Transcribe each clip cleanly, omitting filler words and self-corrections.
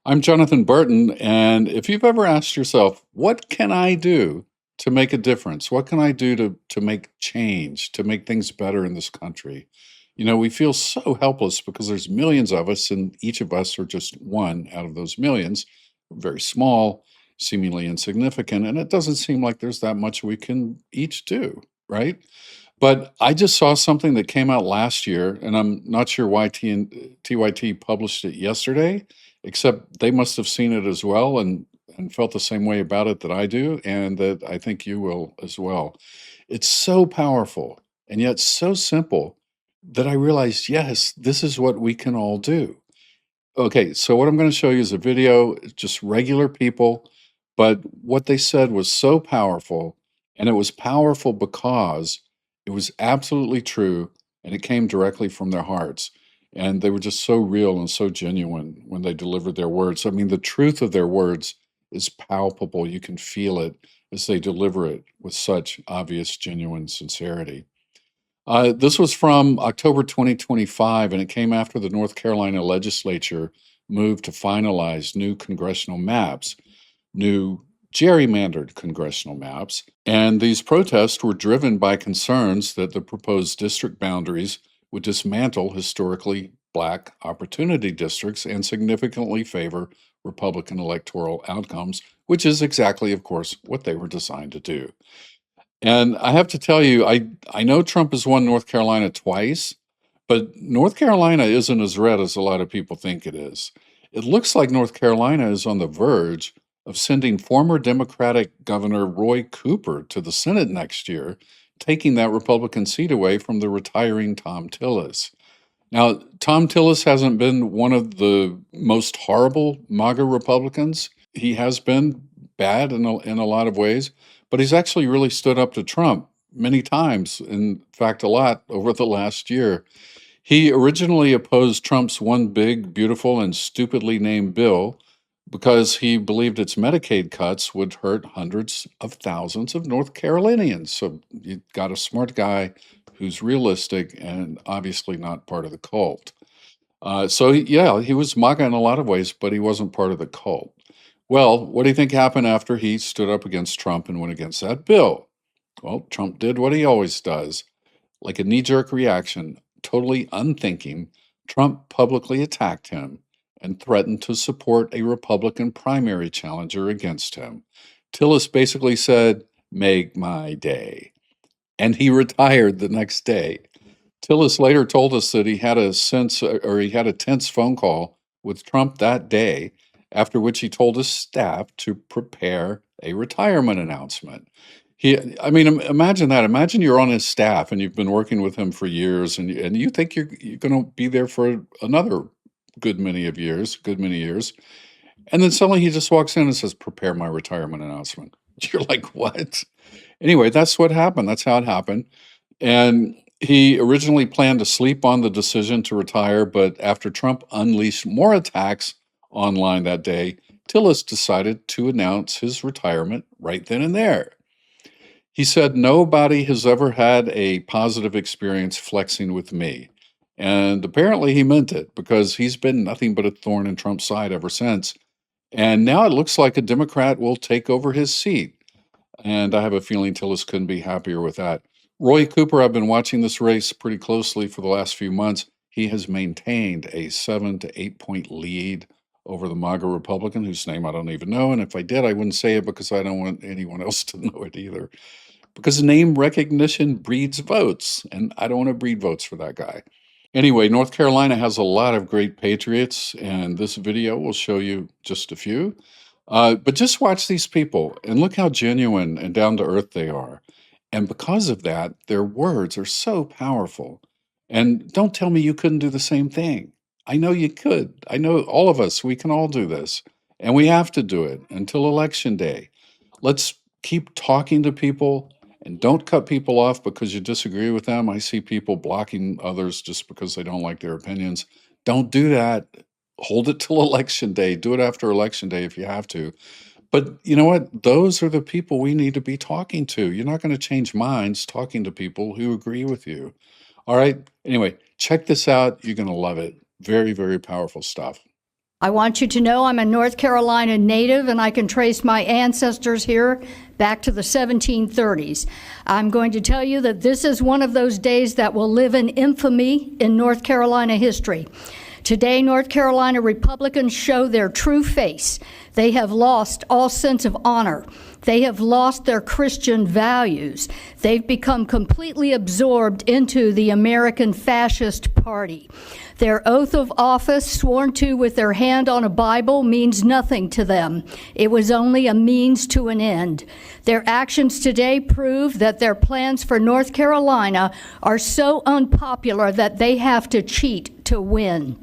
I'm Jonathan Burton, and if you've ever asked yourself, what can I do to make a difference? What can I do to make change, to make things better in this country? We feel so helpless because there's millions of us, and each of us are just one out of those millions, very small, seemingly insignificant, and it doesn't seem like there's that much we can each do, right? But I just saw something that came out last year, and I'm not sure why TYT published it yesterday, except they must have seen it as well and felt the same way about it that I do, and that I think you will as well. It's so powerful and yet so simple that I realized, yes, this is what we can all do. Okay, so what I'm going to show you is a video, just regular people, but what they said was so powerful, and it was powerful because it was absolutely true, and it came directly from their hearts. And they were just so real and so genuine when they delivered their words. I mean, the truth of their words is palpable. You can feel it as they deliver it with such obvious, genuine sincerity. This was from October 2025, and it came after the North Carolina legislature moved to finalize new congressional maps, new gerrymandered congressional maps. And these protests were driven by concerns that the proposed district boundaries would dismantle historically Black opportunity districts and significantly favor Republican electoral outcomes, which is exactly, of course, what they were designed to do. And I have to tell you, I know Trump has won North Carolina twice, but North Carolina isn't as red as a lot of people think it is. It looks like North Carolina is on the verge of sending former Democratic Governor Roy Cooper to the Senate next year, taking that Republican seat away from the retiring Thom Tillis. Now, Thom Tillis hasn't been one of the most horrible MAGA Republicans. He has been bad in a lot of ways, but he's actually really stood up to Trump many times. In fact, a lot over the last year. He originally opposed Trump's one big, beautiful, and stupidly named bill because he believed its Medicaid cuts would hurt hundreds of thousands of North Carolinians. So you got a smart guy who's realistic and obviously not part of the cult. Yeah, he was MAGA in a lot of ways, but he wasn't part of the cult. Well, what do you think happened after he stood up against Trump and went against that bill? Well, Trump did what he always does. Like a knee jerk reaction, totally unthinking, Trump publicly attacked him and threatened to support a Republican primary challenger against him. Tillis basically said, "Make my day." And he retired the next day. Tillis later told us that he had a tense phone call with Trump that day, after which he told his staff to prepare a retirement announcement. I mean, imagine that. Imagine you're on his staff and you've been working with him for years, and you think you're going to be there for another good many years, and then suddenly he just walks in and says, "Prepare my retirement announcement." You're like, "What?" Anyway, that's what happened. That's how it happened. And he originally planned to sleep on the decision to retire, but after Trump unleashed more attacks online that day, Tillis decided to announce his retirement right then and there. He said, "Nobody has ever had a positive experience flexing with me." And apparently he meant it because he's been nothing but a thorn in Trump's side ever since. And now it looks like a Democrat will take over his seat. And I have a feeling Tillis couldn't be happier with that. Roy Cooper, I've been watching this race pretty closely for the last few months. He has maintained a 7 to 8 point lead over the MAGA Republican, whose name I don't even know. And if I did, I wouldn't say it because I don't want anyone else to know it either. Because name recognition breeds votes, and I don't want to breed votes for that guy. Anyway, North Carolina has a lot of great patriots, and this video will show you just a few. But just watch these people and look how genuine and down to earth they are. And because of that, their words are so powerful. And don't tell me you couldn't do the same thing. I know you could. I know all of us, we can all do this. And we have to do it until Election Day. Let's keep talking to people and don't cut people off because you disagree with them. I see people blocking others just because they don't like their opinions. Don't do that. Hold it till Election Day. Do it after Election Day if you have to. But you know what? Those are the people we need to be talking to. You're not going to change minds talking to people who agree with you. All right. Anyway, check this out. You're going to love it. Very, very powerful stuff. I want you to know I'm a North Carolina native and I can trace my ancestors here back to the 1730s. I'm going to tell you that this is one of those days that will live in infamy in North Carolina history. Today, North Carolina Republicans show their true face. They have lost all sense of honor. They have lost their Christian values. They've become completely absorbed into the American Fascist Party. Their oath of office, sworn to with their hand on a Bible, means nothing to them. It was only a means to an end. Their actions today prove that their plans for North Carolina are so unpopular that they have to cheat to win.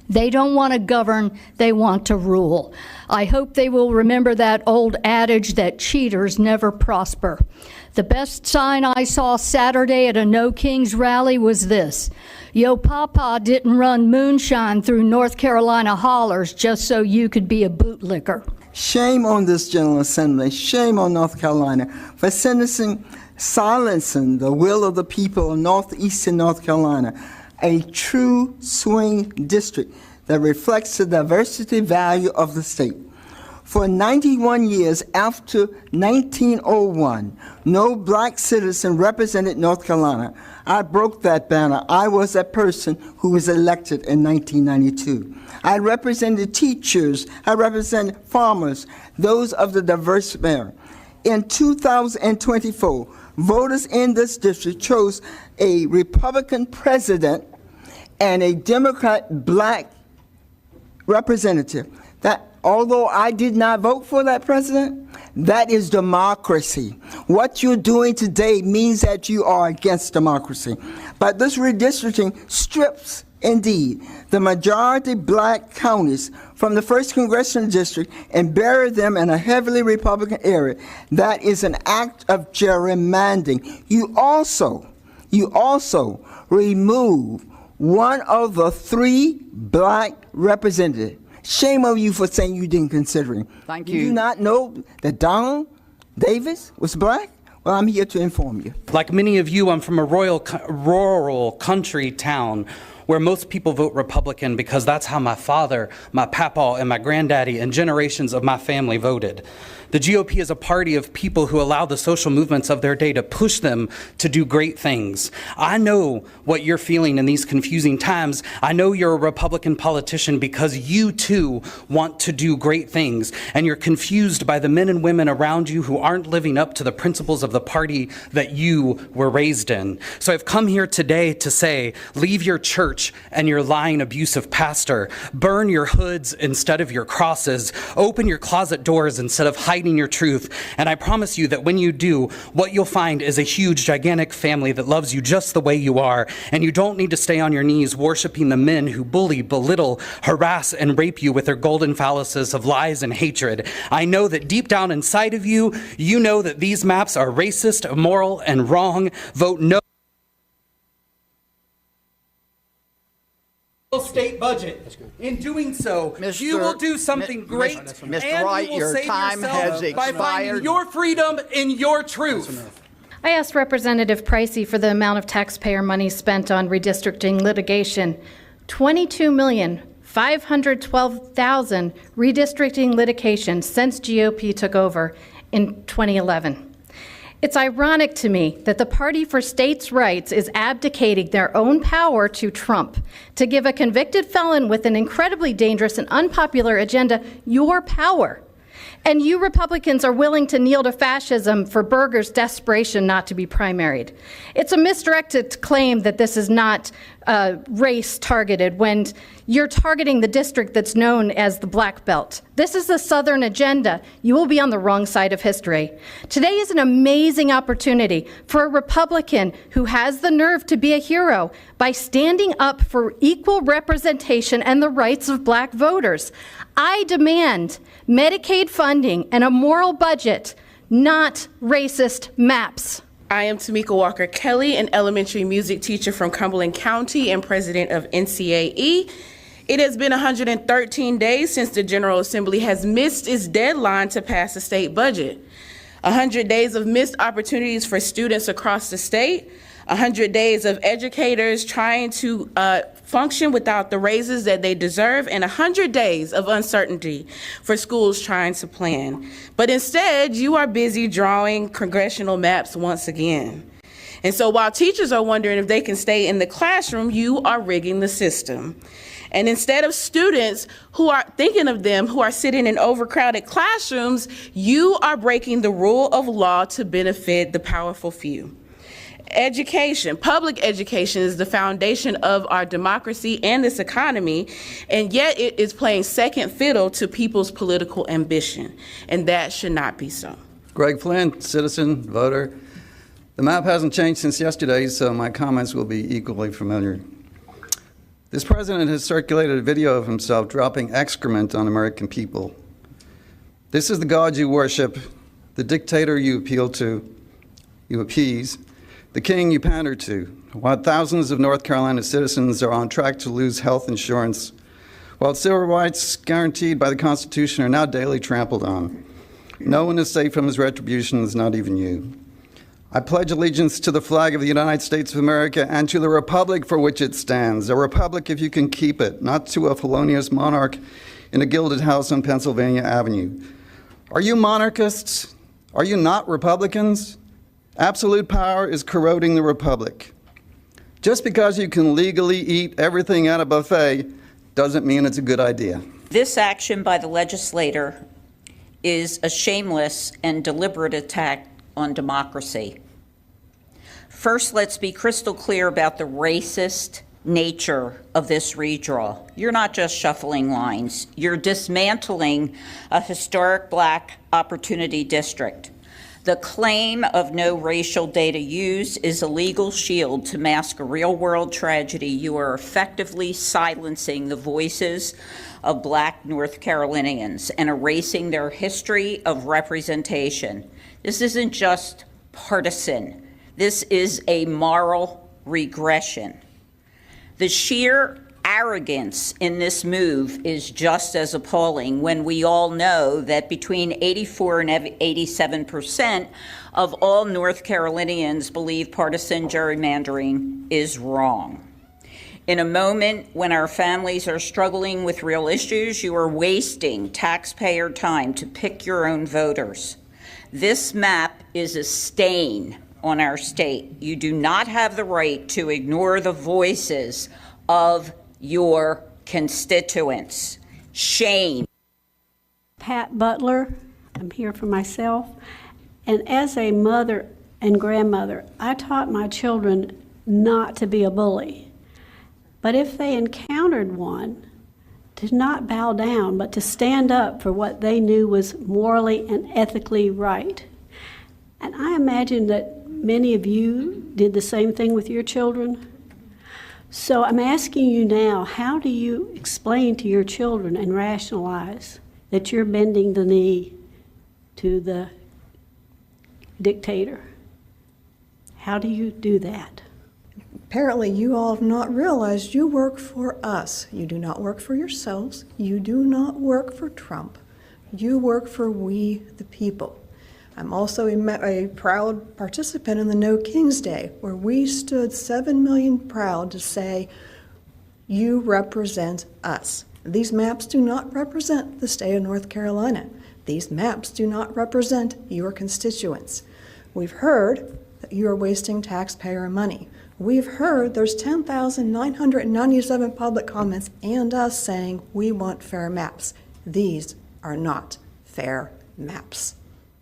They don't want to govern, they want to rule. I hope they will remember that old adage that cheaters never prosper. The best sign I saw Saturday at a No Kings rally was this: Yo Papa didn't run moonshine through North Carolina hollers just so you could be a bootlicker. Shame on this General Assembly, shame on North Carolina for silencing the will of the people of northeastern North Carolina, a true swing district that reflects the diversity value of the state. For 91 years after 1901, no black citizen represented North Carolina. I broke that banner. I was that person who was elected in 1992. I represented teachers. I represented farmers, those of the diverse area. In 2024, voters in this district chose a Republican president and a Democrat black representative. That, although I did not vote for that president, that is democracy. What you're doing today means that you are against democracy. But this redistricting strips, indeed, the majority black counties from the 1st Congressional District and bury them in a heavily Republican area. That is an act of gerrymandering. You also remove one of the 3 black representatives. Shame on you for saying you didn't consider him. Thank you. Do you not know that Donald Davis was black? Well, I'm here to inform you. Like many of you, I'm from a rural country town where most people vote Republican because that's how my father, my papa, and my granddaddy and generations of my family voted. The GOP is a party of people who allow the social movements of their day to push them to do great things. I know what you're feeling in these confusing times. I know you're a Republican politician because you too want to do great things, and you're confused by the men and women around you who aren't living up to the principles of the party that you were raised in. So I've come here today to say, leave your church and your lying, abusive pastor. Burn your hoods instead of your crosses. Open your closet doors instead of hiding your truth. And I promise you that when you do, what you'll find is a huge, gigantic family that loves you just the way you are. And you don't need to stay on your knees worshiping the men who bully, belittle, harass, and rape you with their golden phalluses of lies and hatred. I know that deep down inside of you, you know that these maps are racist, immoral, and wrong. Vote no. State budget. In doing so, you will do something great, Mr. Wright, your time has expired. By finding your freedom in your truth. I asked Representative Pricey for the amount of taxpayer money spent on redistricting litigation. $22,512,000 redistricting litigation since GOP took over in 2011. It's ironic to me that the Party for States' Rights is abdicating their own power to Trump to give a convicted felon with an incredibly dangerous and unpopular agenda your power. And you Republicans are willing to kneel to fascism for Berger's desperation not to be primaried. It's a misdirected claim that this is not race targeted when you're targeting the district that's known as the Black Belt. This is the Southern agenda. You will be on the wrong side of history. Today is an amazing opportunity for a Republican who has the nerve to be a hero by standing up for equal representation and the rights of black voters. I demand Medicaid funding and a moral budget, not racist maps. I am Tamika Walker Kelly, an elementary music teacher from Cumberland County and president of NCAE. It has been 113 days since the General Assembly has missed its deadline to pass a state budget. 100 days of missed opportunities for students across the state. 100 days of educators trying to function without the raises that they deserve, and 100 days of uncertainty for schools trying to plan. But instead, you are busy drawing congressional maps once again. And so while teachers are wondering if they can stay in the classroom, you are rigging the system. And instead of students who are thinking of them, who are sitting in overcrowded classrooms, you are breaking the rule of law to benefit the powerful few. Education, public education, is the foundation of our democracy and this economy, and yet it is playing second fiddle to people's political ambition, and that should not be so. Greg Flynn, citizen, voter. The map hasn't changed since yesterday, so my comments will be equally familiar. This president has circulated a video of himself dropping excrement on American people. This is the God you worship, the dictator you appeal to, you appease, the king you pander to, while thousands of North Carolina citizens are on track to lose health insurance, while civil rights guaranteed by the Constitution are now daily trampled on. No one is safe from his retributions, not even you. I pledge allegiance to the flag of the United States of America and to the republic for which it stands, a republic if you can keep it, not to a felonious monarch in a gilded house on Pennsylvania Avenue. Are you monarchists? Are you not Republicans? Absolute power is corroding the republic. Just because you can legally eat everything at a buffet doesn't mean it's a good idea. This action by the legislator is a shameless and deliberate attack on democracy. First, let's be crystal clear about the racist nature of this redraw. You're not just shuffling lines. You're dismantling a historic Black opportunity district. The claim of no racial data used is a legal shield to mask a real-world tragedy. You are effectively silencing the voices of Black North Carolinians and erasing their history of representation. This isn't just partisan. This is a moral regression. The sheer arrogance in this move is just as appalling when we all know that between 84 and 87% of all North Carolinians believe partisan gerrymandering is wrong. In a moment when our families are struggling with real issues, you are wasting taxpayer time to pick your own voters. This map is a stain on our state. You do not have the right to ignore the voices of your constituents. Shame. Pat Butler, I'm here for myself. And as a mother and grandmother, I taught my children not to be a bully. But if they encountered one, to not bow down, but to stand up for what they knew was morally and ethically right. And I imagine that many of you did the same thing with your children. So I'm asking you now, how do you explain to your children and rationalize that you're bending the knee to the dictator? How do you do that? Apparently you all have not realized you work for us. You do not work for yourselves. You do not work for Trump. You work for we, the people. I'm also a proud participant in the No Kings Day, where we stood 7 million proud to say, you represent us. These maps do not represent the state of North Carolina. These maps do not represent your constituents. We've heard that you are wasting taxpayer money. We've heard there's 10,997 public comments and us saying we want fair maps. These are not fair maps.